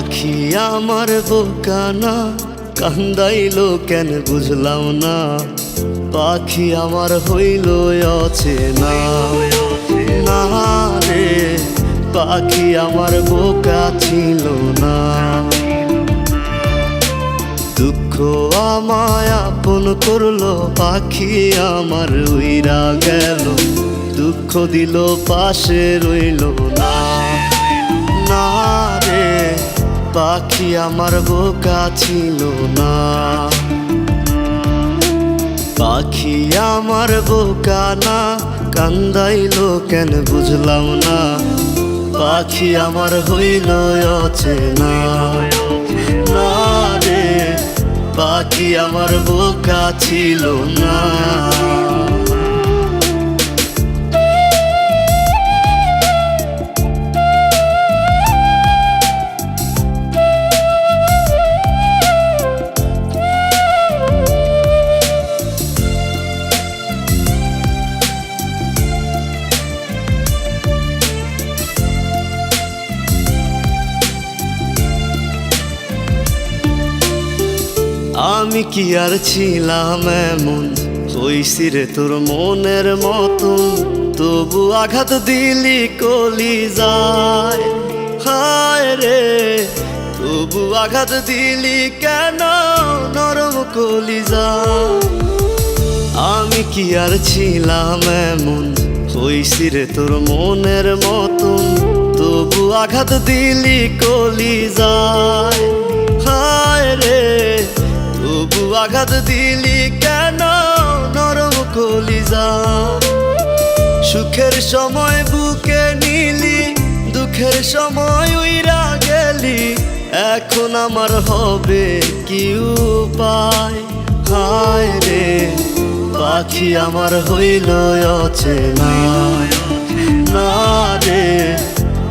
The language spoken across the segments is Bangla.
পাখি আমার বোকা না, কান্দাইলো কেন বুঝলাম না। পাখি আমার হইল অচেনা না রে, পাখি আমার বোকা ছিল না। দুঃখ আমায় আপন করলো, পাখি আমার উইরা গেল। দুঃখ দিল পাশে রইল না না রে, পাখি আমার বোকা ছিল না। পাখি আমার বোকা না, কান্দাইলো কেন বুঝলাম না। পাখি আমার হইল অচেনা না রে, পাখি আমার বোকা ছিল না। আমি কি আর ছিলাম এমন, হইছি রে তোর মনের মতন। তবু আঘাত দিলি কলিজায়, হায় রে তবু আঘাত দিলি কেন নরম কলিজায়। আমি কি আর ছিলাম এমন, হইছি রে তোর মনের মতন। তবু আঘাত দিলি কলিজায়, হায় রে তবু আঘাত দিলি কেন নরম কলিজায়। সুখের সময় বুকে নিলি, দুঃখের সময় উইরা গেলি। এখন আমার হবে কি উপায়, হায় রে পাখি আমার হইল অচেনা না রে,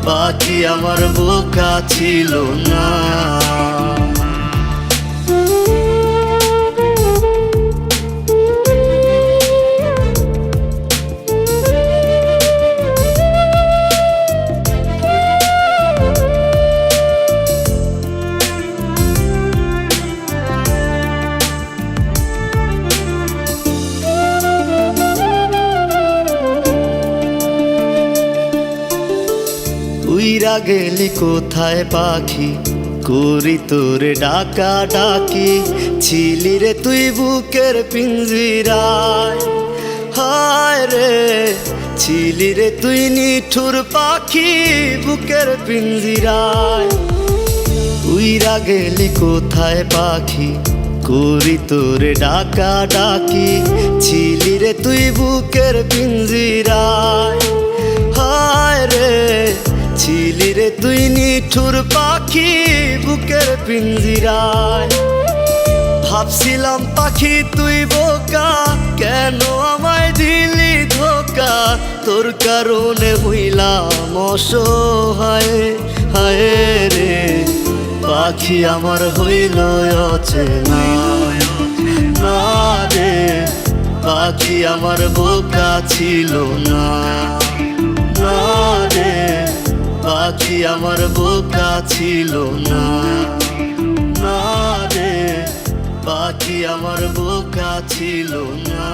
পাখি আমার বোকা ছিল না। উইরা গেলি কোথায় পাখি, করি তোরে ডাকা ডাকি। ছিলি রে তুই বুকের পিঞ্জিরায়, হায় রে ছিলি রে তুই নিঠুর পাখি বুকের পিঞ্জিরায়। উইরা গেলি কোথায় পাখি, করি তোরে ডাকা ডাকি। ছিলি রে তুই বুকের পিঞ্জিরায়, হায় রে ছিলি রে তুই নিঠুর পাখি বুকের পিঞ্জিরায়। ভাবছিলাম পাখি তুই বোকা, কেন আমায় দিলি ধোকা। তোর কারণে হইলাম অসহায়, হায় রে পাখি আমার হইল অচেনা না রে, পাখি আমার বোকা ছিল না না রে, পাখি আমার বোকা ছিল না না রে, পাখি আমার বোকা ছিল না।